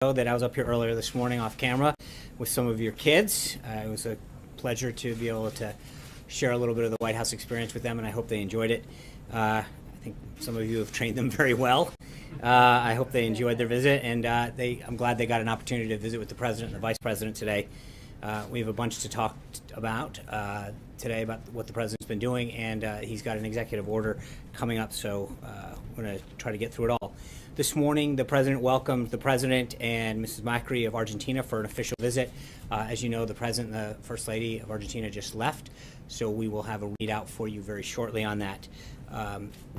that I was up here earlier this morning off camera with some of your kids. It was a pleasure to be able to share a little bit of the White House experience with them, and I hope they enjoyed it. I think some of you have trained them very well. I hope they enjoyed their visit, and I'm glad they got an opportunity to visit with the President and the Vice President today. We have a bunch to talk about today about what the President's been doing, and he's got an executive order coming up, so we're going to try to get through it all. This morning, the President welcomed the President and Mrs. Macri of Argentina for an official visit. As you know, the President and the First Lady of Argentina just left, so we will have a readout for you very shortly on that.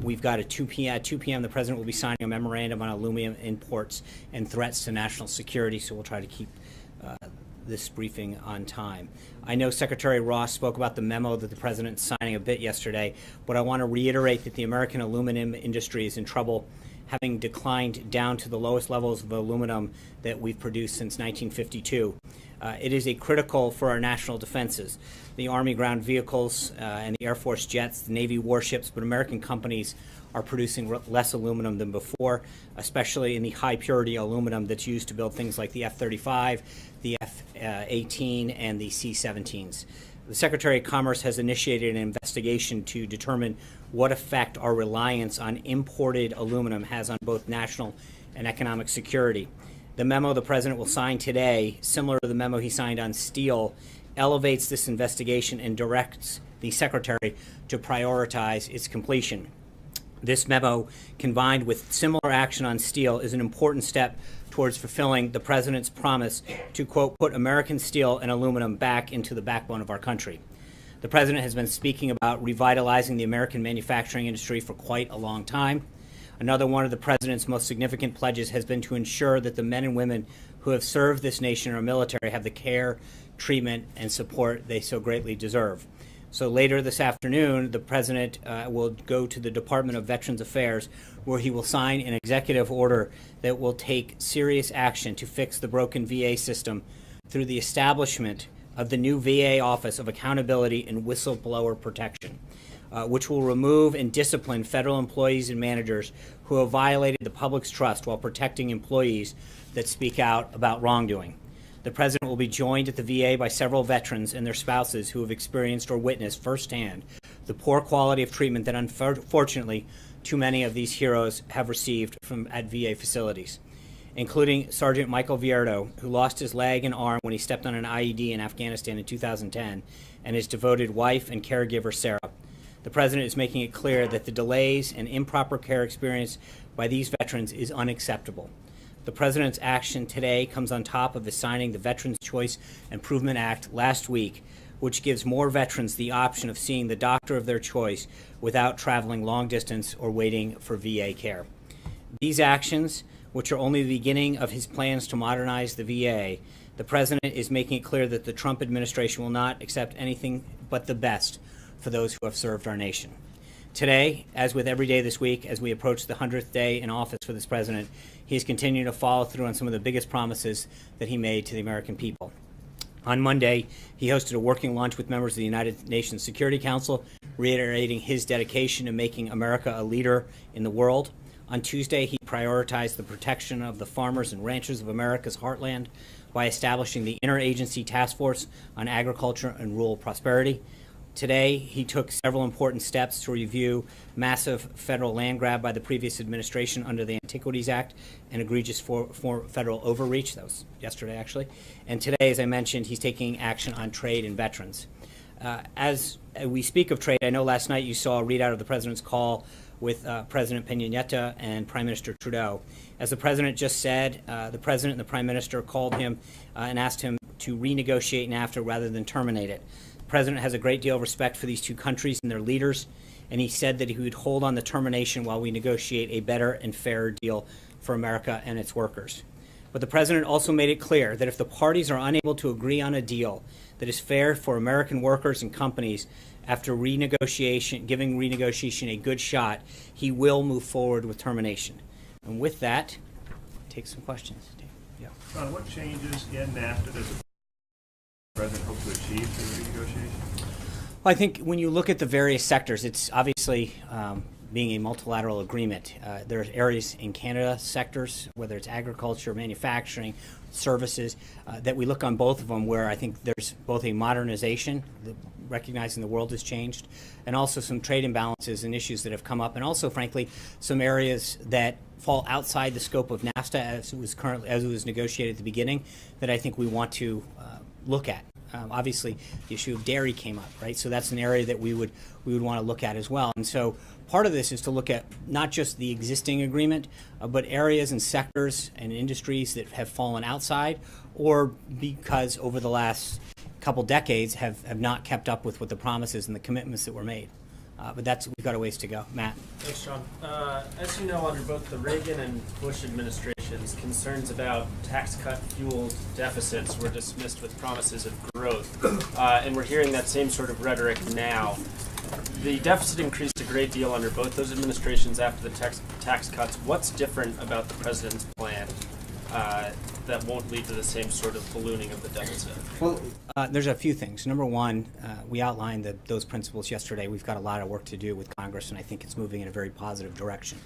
We've got at 2 p.m. the President will be signing a memorandum on aluminum imports and threats to national security, so we'll try to keep this briefing on time. I know Secretary Ross spoke about the memo that the President's signing a bit yesterday, but I want to reiterate that the American aluminum industry is in trouble, having declined down to the lowest levels of aluminum that we've produced since 1952. It is critical for our national defenses. The Army ground vehicles and the Air Force jets, the Navy warships, but American companies are producing less aluminum than before, especially in the high purity aluminum that's used to build things like the F-35, the F-18, and the C-17s. The Secretary of Commerce has initiated an investigation to determine what effect our reliance on imported aluminum has on both national and economic security. The memo the President will sign today, similar to the memo he signed on steel, elevates this investigation and directs the Secretary to prioritize its completion. This memo, combined with similar action on steel, is an important step towards fulfilling the President's promise to, quote, put American steel and aluminum back into the backbone of our country. The President has been speaking about revitalizing the American manufacturing industry for quite a long time. Another one of the President's most significant pledges has been to ensure that the men and women who have served this nation in our military have the care, treatment, and support they so greatly deserve. So later this afternoon, the President will go to the Department of Veterans Affairs, where he will sign an executive order that will take serious action to fix the broken VA system through the establishment of the new VA Office of Accountability and Whistleblower Protection, which will remove and discipline federal employees and managers who have violated the public's trust while protecting employees that speak out about wrongdoing. The President will be joined at the VA by several veterans and their spouses who have experienced or witnessed firsthand the poor quality of treatment that unfortunately too many of these heroes have received at VA facilities, including Sergeant Michael Vierto, who lost his leg and arm when he stepped on an IED in Afghanistan in 2010, and his devoted wife and caregiver, Sarah. The President is making it clear that the delays and improper care experienced by these veterans is unacceptable. The President's action today comes on top of his signing the Veterans Choice Improvement Act last week, which gives more veterans the option of seeing the doctor of their choice without traveling long distance or waiting for VA care. These actions, which are only the beginning of his plans to modernize the VA, the President is making it clear that the Trump administration will not accept anything but the best for those who have served our nation. Today, as with every day this week, as we approach the 100th day in office for this President, he is continuing to follow through on some of the biggest promises that he made to the American people. On Monday, he hosted a working lunch with members of the United Nations Security Council, reiterating his dedication to making America a leader in the world. On Tuesday, he prioritized the protection of the farmers and ranchers of America's heartland by establishing the Interagency Task Force on Agriculture and Rural Prosperity. Today, he took several important steps to review massive federal land grab by the previous administration under the Antiquities Act and egregious for federal overreach. That was yesterday, actually. And today, as I mentioned, he's taking action on trade and veterans. As we speak of trade, I know last night you saw a readout of the President's call with President Peña Nieto and Prime Minister Trudeau. As the President just said, the President and the Prime Minister called him and asked him to renegotiate NAFTA rather than terminate it. The President has a great deal of respect for these two countries and their leaders, and he said that he would hold on the termination while we negotiate a better and fairer deal for America and its workers. But the President also made it clear that if the parties are unable to agree on a deal that is fair for American workers and companies after renegotiation, giving renegotiation a good shot, he will move forward with termination. And with that, take some questions. Dave. Yeah. Ron, what changes in NAFTA does the President hope to achieve through the renegotiation? Well, I think when you look at the various sectors, it's obviously being a multilateral agreement. There are areas in Canada, sectors, whether it's agriculture, manufacturing, services, that we look on both of them where I think there's both a modernization, recognizing the world has changed, and also some trade imbalances and issues that have come up, and also, frankly, some areas that fall outside the scope of NAFTA as it was negotiated at the beginning that I think we want to look at. Obviously, the issue of dairy came up, right? So that's an area that we would want to look at as well. And so part of this is to look at not just the existing agreement, but areas and sectors and industries that have fallen outside, or because over the last couple decades have not kept up with what the promises and the commitments that were made. But we've got a ways to go. Matt. Thanks, John. As you know, under both the Reagan and Bush administrations, concerns about tax cut-fueled deficits were dismissed with promises of growth. And we're hearing that same sort of rhetoric now. The deficit increased a great deal under both those administrations after the tax cuts. What's different about the president's plan that won't lead to the same sort of ballooning of the deficit? Well, there's a few things. Number one, we outlined those principles yesterday. We've got a lot of work to do with Congress, and I think it's moving in a very positive direction.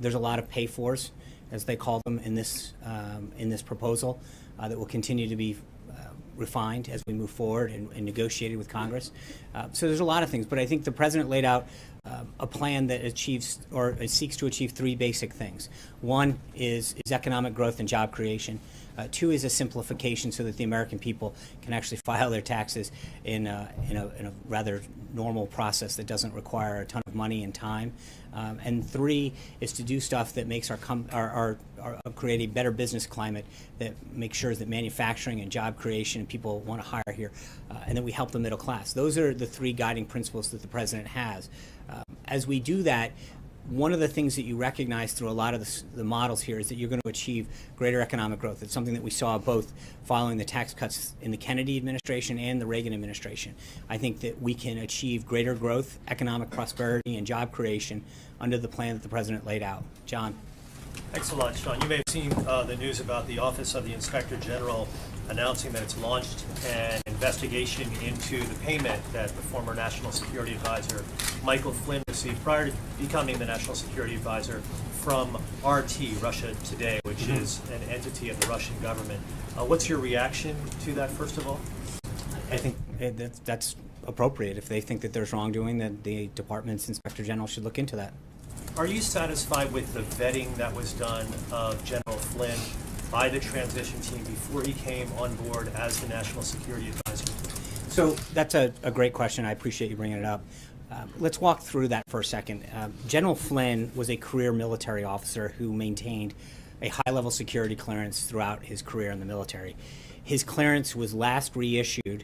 There's a lot of pay-fors, as they call them, in this proposal that will continue to be refined as we move forward and negotiated with Congress. So there's a lot of things, but I think the president laid out a plan that achieves or seeks to achieve three basic things. One is economic growth and job creation. Two is a simplification so that the American people can actually file their taxes in a rather normal process that doesn't require a ton of money and time. And three is to do stuff that makes create a better business climate that makes sure that manufacturing and job creation and people want to hire here, and that we help the middle class. Those are the three guiding principles that the president has. As we do that, one of the things that you recognize through a lot of the models here is that you're going to achieve greater economic growth. It's something that we saw both following the tax cuts in the Kennedy administration and the Reagan administration. I think that we can achieve greater growth, economic prosperity, and job creation under the plan that the president laid out. John. Thanks a lot, Sean. You may have seen the news about the Office of the Inspector General announcing that it's launched an investigation into the payment that the former National Security Advisor Michael Flynn received prior to becoming the National Security Advisor from RT, Russia Today, which is an entity of the Russian government. What's your reaction to that, first of all? I think that's appropriate. If they think that there's wrongdoing, that the department's Inspector General should look into that. Are you satisfied with the vetting that was done of General Flynn by the transition team before he came on board as the National Security Advisor? So that's a great question. I appreciate you bringing it up. Let's walk through that for a second. General Flynn was a career military officer who maintained a high-level security clearance throughout his career in the military. His clearance was last reissued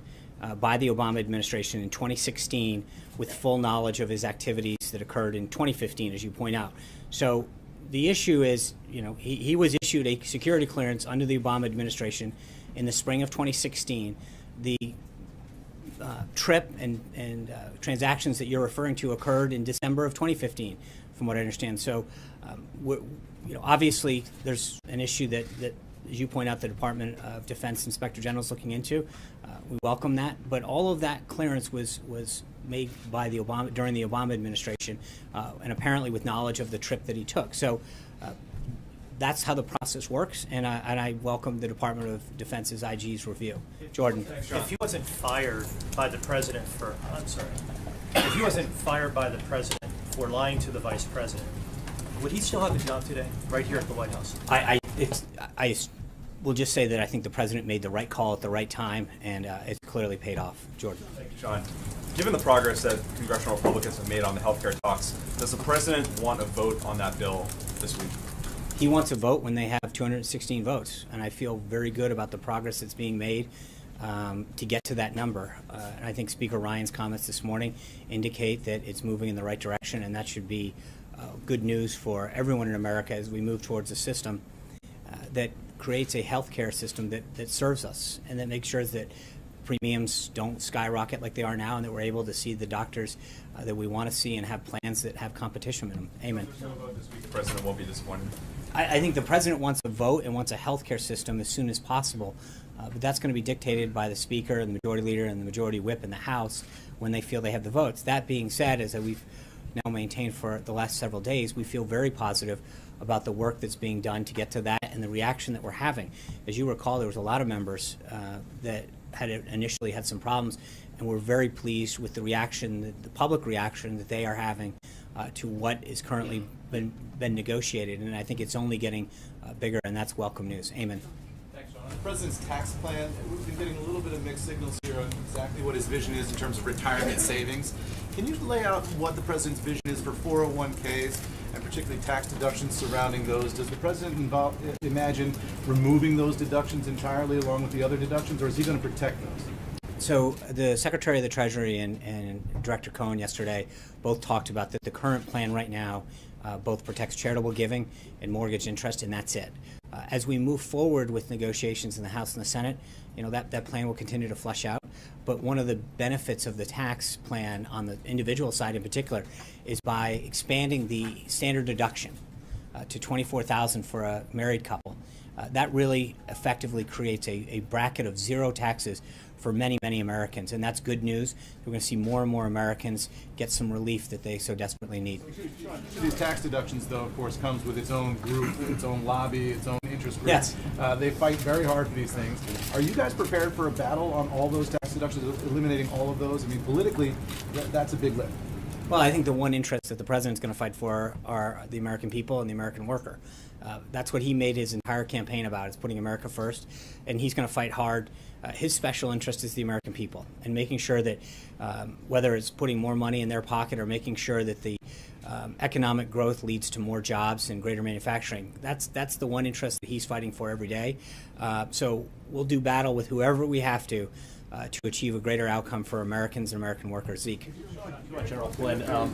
by the Obama administration in 2016 with full knowledge of his activities that occurred in 2015, as you point out. So the issue is, he was issued a security clearance under the Obama administration in the spring of 2016. The trip and transactions that you're referring to occurred in December of 2015, from what I understand. So, obviously, there's an issue that, as you point out, the Department of Defense Inspector General is looking into. We welcome that, but all of that clearance was made by during the Obama administration, and apparently with knowledge of the trip that he took. So that's how the process works, and I welcome the Department of Defense's IG's review. Jordan. If he wasn't fired by the president if he wasn't fired by the president for lying to the vice president, would he still have a job today, right here at the White House? I will just say that I think the president made the right call at the right time, and it's clearly paid off. Jordan. Thank you, Sean. Given the progress that congressional Republicans have made on the health care talks, does the president want a vote on that bill this week? He wants a vote when they have 216 votes, and I feel very good about the progress that's being made to get to that number. And I think Speaker Ryan's comments this morning indicate that it's moving in the right direction, and that should be good news for everyone in America as we move towards a system that creates a health care system that serves us and that makes sure that premiums don't skyrocket like they are now, and that we're able to see the doctors that we want to see and have plans that have competition in them. Amen. There's no vote this week. The president won't be disappointed. I think the president wants a vote and wants a health care system as soon as possible, but that's going to be dictated by the Speaker and the Majority Leader and the Majority Whip in the House when they feel they have the votes. That being said, as we've now maintained for the last several days, we feel very positive about the work that's being done to get to that and the reaction that we're having. As you recall, there was a lot of members that had initially had some problems, and we're very pleased with the reaction, the public reaction that they are having to what is currently been negotiated, and I think it's only getting bigger, and that's welcome news. Amen. Thanks, Sean. On the president's tax plan, we've been getting a little bit of mixed signals here on exactly what his vision is in terms of retirement savings. Can you lay out what the president's vision is for 401ks and particularly tax deductions surrounding those? Does the president imagine removing those deductions entirely along with the other deductions, or is he going to protect those? So the Secretary of the Treasury and Director Cohen yesterday both talked about that the current plan right now both protects charitable giving and mortgage interest, and that's it. As we move forward with negotiations in the House and the Senate, that plan will continue to flesh out. But one of the benefits of the tax plan on the individual side in particular is by expanding the standard deduction to $24,000 for a married couple. That really effectively creates a bracket of zero taxes for many, many Americans, and that's good news. We're going to see more and more Americans get some relief that they so desperately need. These tax deductions, though, of course, comes with its own group, its own lobby, its own interest group. Yes. They fight very hard for these things. Are you guys prepared for a battle on all those tax deductions, eliminating all of those? I mean, politically, that's a big lift. Well, I think the one interest that the president's going to fight for are the American people and the American worker. That's what he made his entire campaign about, is putting America first, and he's going to fight hard. His special interest is the American people, and making sure that whether it's putting more money in their pocket or making sure that the economic growth leads to more jobs and greater manufacturing, that's the one interest that he's fighting for every day. So we'll do battle with whoever we have to achieve a greater outcome for Americans and American workers. Zeke. General Flynn. General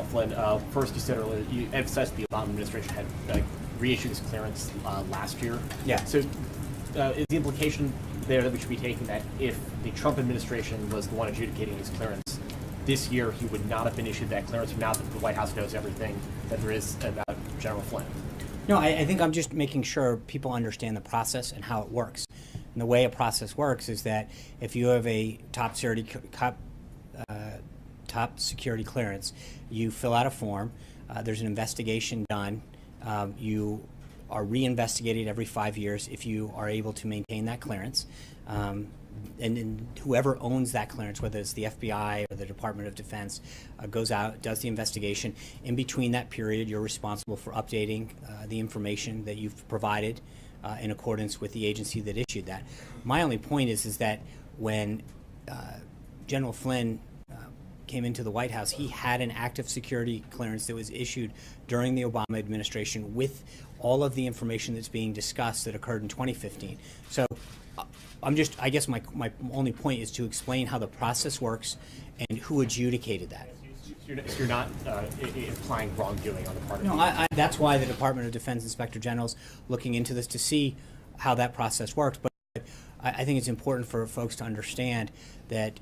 Flynn, first you said earlier, you emphasized the Obama administration had reissued his clearance last year. Yeah. So is the implication there that we should be taking that if the Trump administration was the one adjudicating his clearance this year, he would not have been issued that clearance now that the White House knows everything that there is about General Flynn? No, I think I'm just making sure people understand the process and how it works. And the way a process works is that if you have a top security clearance, you fill out a form. There's an investigation done. You are reinvestigated every 5 years if you are able to maintain that clearance. And whoever owns that clearance, whether it's the FBI or the Department of Defense, goes out, does the investigation. In between that period, you're responsible for updating the information that you've provided in accordance with the agency that issued that. My only point is that when General Flynn came into the White House, he had an active security clearance that was issued during the Obama administration with all of the information that's being discussed that occurred in 2015. So I guess my only point is to explain how the process works and who adjudicated that. You're not implying wrongdoing on the part of No, that's why the Department of Defense Inspector General's looking into this to see how that process works. But I think it's important for folks to understand that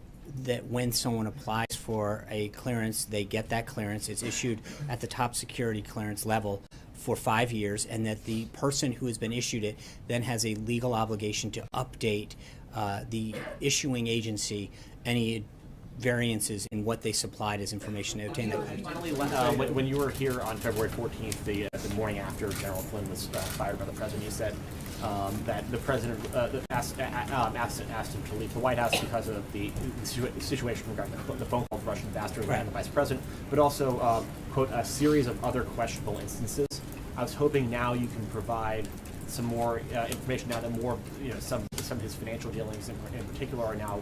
when someone applies for a clearance, they get that clearance. It's issued at the top security clearance level for 5 years, and that the person who has been issued it then has a legal obligation to update the issuing agency any variances in what they supplied as information to obtain that clearance. Finally, when you were here on February 14th, the morning after General Flynn was fired by the president, you said that the president asked him to leave the White House because of the situation regarding the phone call from Russian ambassador and the vice president, but also, quote, a series of other questionable instances. I was hoping now you can provide some more information now that more, some of his financial dealings in particular are now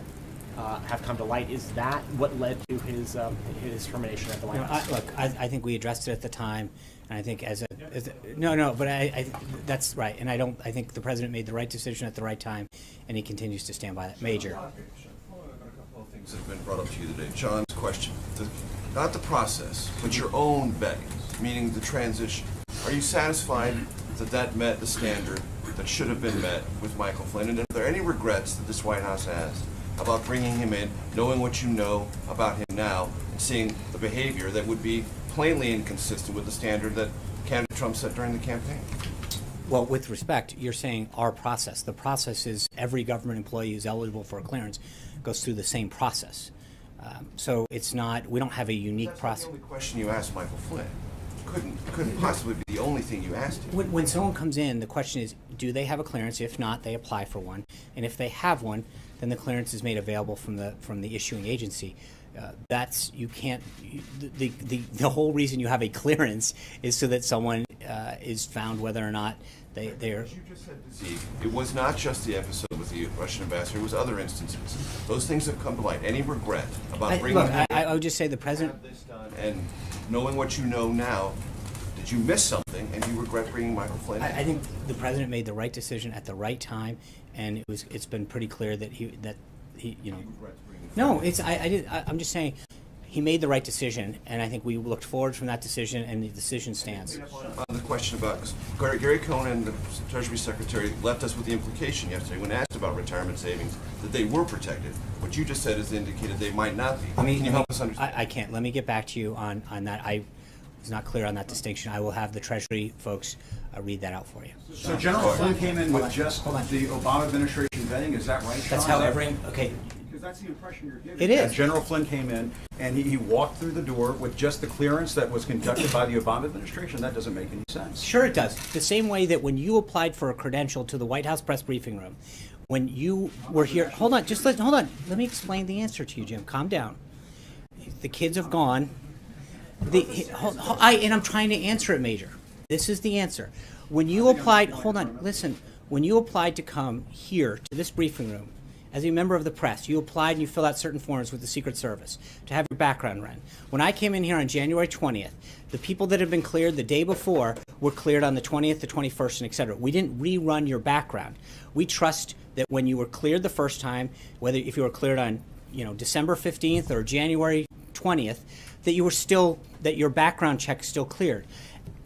have come to light. Is that what led to his termination at the White House? I think we addressed it at the time, and I think but I that's right, and I think the president made the right decision at the right time, and he continues to stand by that. Major. A couple of things that have been brought up to you today. John's question, not the process, but your own vetting, meaning the transition. Are you satisfied that met the standard that should have been met with Michael Flynn? And are there any regrets that this White House has about bringing him in, knowing what you know about him now, and seeing the behavior that would be plainly inconsistent with the standard that candidate Trump set during the campaign? Well, with respect, you're saying our process. The process is every government employee who's eligible for a clearance goes through the same process. So it's not, we don't have a unique That's not process. the only question you asked Michael Flynn. Couldn't possibly be the only thing you asked him. When someone comes in, the question is, do they have a clearance? If not, they apply for one. And if they have one, then the clearance is made available from the issuing agency. That's, you can't, the whole reason you have a clearance is so that someone is found whether or not they're. As you just said, Zeke, it was not just the episode with the Russian ambassador, it was other instances. Those things have come to light. Any regret about bringing Look, I would just say the president. have this done, and knowing what you know now, did you miss something and you regret bringing Michael Flynn in? I think the president made the right decision at the right time, and it's been pretty clear that he you know. You regret bringing Flynn in. No, I'm just saying he made the right decision, and I think we looked forward from that decision, and the decision stands. On the question about, Gary Cohn, the Treasury Secretary, left us with the implication yesterday when asked about retirement savings that they were protected. What you just said is indicated they might not be. Can you help us understand? I can't. Let me get back to you on that. I was not clear on that distinction. I will have the Treasury folks read that out for you. So General Flynn came in with just the Obama administration vetting, is that right, Sean? That's how okay. Because that's the impression you're giving. It is. That General Flynn came in and he walked through the door with just the clearance that was conducted by the Obama administration. That doesn't make any sense. Sure it does. The same way that when you applied for a credential to the White House press briefing room, when you were here, hold on, hold on. Let me explain the answer to you, Jim. Calm down. The kids have gone. And I'm trying to answer it, Major. This is the answer. When you applied, hold on, listen. When you applied to come here to this briefing room, as a member of the press, you applied and you filled out certain forms with the Secret Service to have your background run. When I came in here on January 20th, the people that had been cleared the day before were cleared on the 20th, the 21st, and et cetera. We didn't rerun your background. We trust that when you were cleared the first time, whether if you were cleared on December 15th or January 20th, that you were still, that your background check still cleared.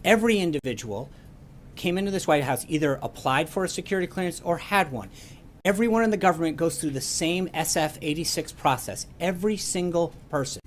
Every individual came into this White House, either applied for a security clearance or had one. Everyone in the government goes through the same SF-86 process, every single person.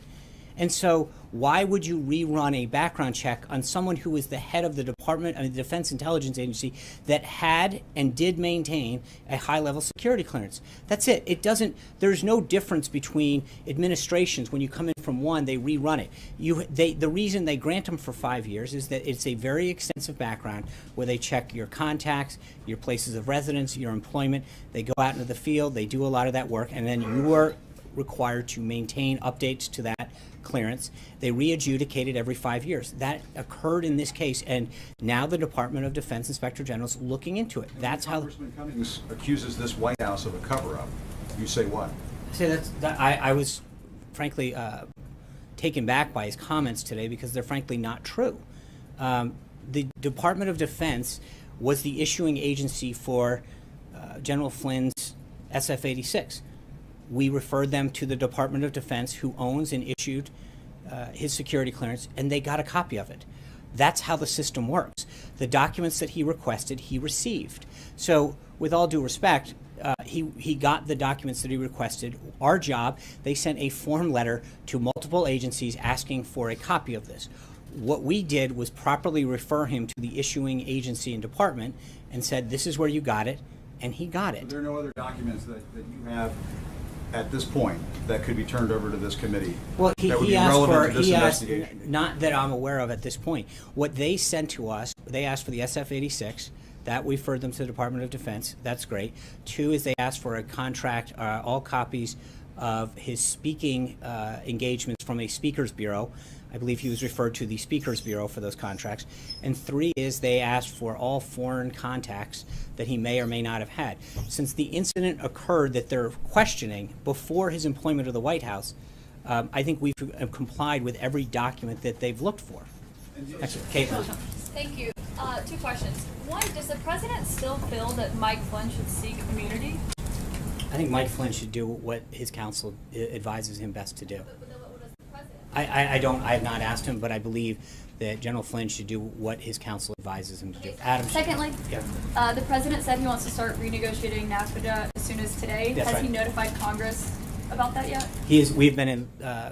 And so why would you rerun a background check on someone who was the head of the Department of the Defense Intelligence Agency that had and did maintain a high-level security clearance? That's it. It doesn't, there's no difference between administrations. When you come in from one, they rerun it. The reason they grant them for 5 years is that it's a very extensive background where they check your contacts, your places of residence, your employment. They go out into the field, they do a lot of that work, and then you are required to maintain updates to that clearance. They re-adjudicate it every 5 years. That occurred in this case, and now the Department of Defense Inspector General is looking into it. That's how. Congressman Cummings accuses this White House of a cover-up. You say what? I was frankly taken back by his comments today because they're frankly not true. The Department of Defense was the issuing agency for General Flynn's SF-86. We referred them to the Department of Defense, who owns and issued his security clearance, and they got a copy of it. That's how the system works. The documents that he requested, he received. So, with all due respect, he got the documents that he requested. Our job, they sent a form letter to multiple agencies asking for a copy of this. What we did was properly refer him to the issuing agency and department and said, this is where you got it, and he got it. Are there no other documents that you have at this point that could be turned over to this committee? Well, that would he be asked relevant for, to this investigation? not that I'm aware of at this point. What they sent to us, they asked for the SF-86. That we referred them to the Department of Defense. That's great. 2 is they asked for a contract, all copies of his speaking engagements from a speakers bureau. I believe he was referred to the Speakers Bureau for those contracts. And 3 is they asked for all foreign contacts that he may or may not have had. Since the incident occurred that they're questioning before his employment of the White House, I think we've complied with every document that they've looked for. Caitlin. Thank you. 2 questions. 1, does the president still feel that Mike Flynn should seek immunity? I think Mike Flynn should do what his counsel advises him best to do. But what does the president? I have not asked him, but I believe that General Flynn should do what his counsel advises him to do. Adam. Secondly, Yeah. The president said he wants to start renegotiating NAFTA as soon as today. That's Has he right. notified Congress about that yet? We've been in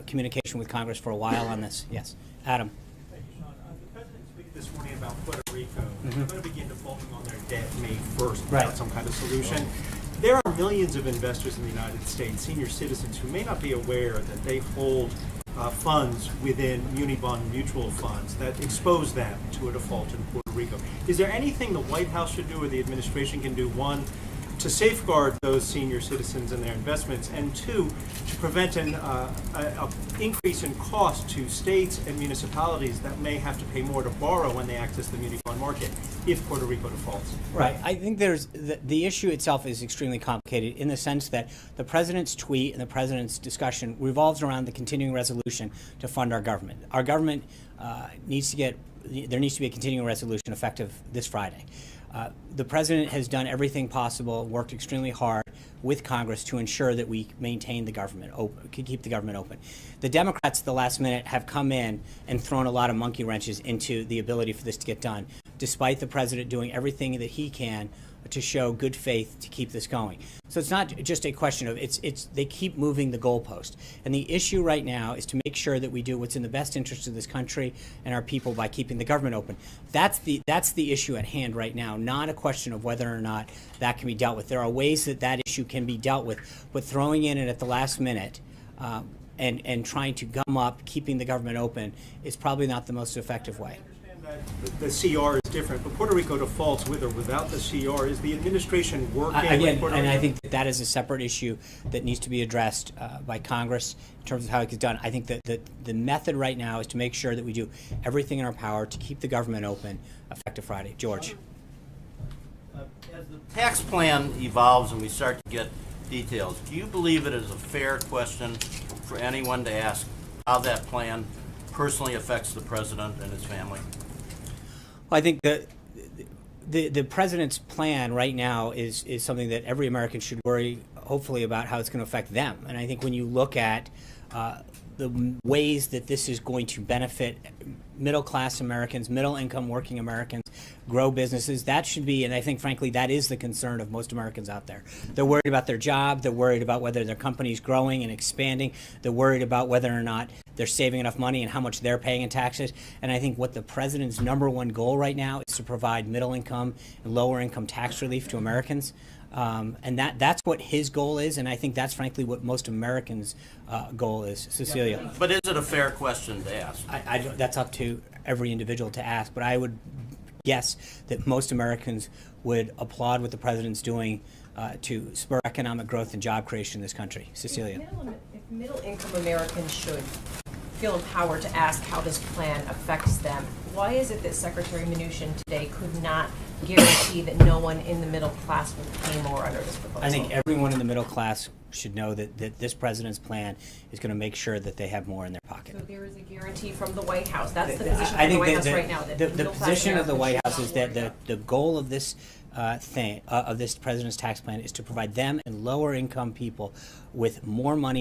communication with Congress for a while on this. Yes. Adam. Thank you, Sean. The president speak this morning about Puerto Rico. They're going to begin defaulting on their debt May 1st without Right. some kind of solution. There are millions of investors in the United States, senior citizens, who may not be aware that they hold funds within muni bond mutual funds that expose them to a default in Puerto Rico. Is there anything the White House should do or the administration can do, one, to safeguard those senior citizens and their investments, and two, to prevent an increase in cost to states and municipalities that may have to pay more to borrow when they access the muni bond market if Puerto Rico defaults? Right. I think there's the issue itself is extremely complicated in the sense that the president's tweet and the president's discussion revolves around the continuing resolution to fund our government. Our government there needs to be a continuing resolution effective this Friday. The president has done everything possible, worked extremely hard with Congress to ensure that we maintain the government open, keep the government open. The Democrats at the last minute have come in and thrown a lot of monkey wrenches into the ability for this to get done, despite the president doing everything that he can to show good faith to keep this going. So it's not just a question of they keep moving the goalpost. And the issue right now is to make sure that we do what's in the best interest of this country and our people by keeping the government open. That's the issue at hand right now, not a question of whether or not that can be dealt with. There are ways that issue can be dealt with, but throwing in it at the last minute and trying to gum up keeping the government open is probably not the most effective way. The CR is different, but Puerto Rico defaults with or without the CR. Is the administration working with Puerto Rico? And I think that is a separate issue that needs to be addressed by Congress in terms of how it gets done. I think that the method right now is to make sure that we do everything in our power to keep the government open effective Friday. George. As the tax plan evolves and we start to get details, do you believe it is a fair question for anyone to ask how that plan personally affects the president and his family? Well, I think the president's plan right now is something that every American should worry, hopefully, about how it's going to affect them. And I think when you look at the ways that this is going to benefit middle-class Americans, middle-income working Americans, grow businesses, that should be, and I think, frankly, that is the concern of most Americans out there. They're worried about their job. They're worried about whether their company's growing and expanding. They're worried about whether or not they're saving enough money and how much they're paying in taxes. And I think what the president's #1 goal right now is to provide middle-income and lower-income tax relief to Americans. And that's what his goal is, and I think that's frankly what most Americans' goal is. Cecilia. But is it a fair question to ask? That's up to every individual to ask, but I would guess that most Americans would applaud what the president's doing to spur economic growth and job creation in this country. Cecilia. If middle-income Americans should feel empowered to ask how this plan affects them, why is it that Secretary Mnuchin today could not guarantee that no one in the middle class will pay more under this proposal? I think everyone in the middle class should know that this president's plan is going to make sure that they have more in their pocket. So there is a guarantee from the White House. That's the position of the White House right now. That the position of the White House is that the goal of this of this president's tax plan is to provide them and lower income people with more money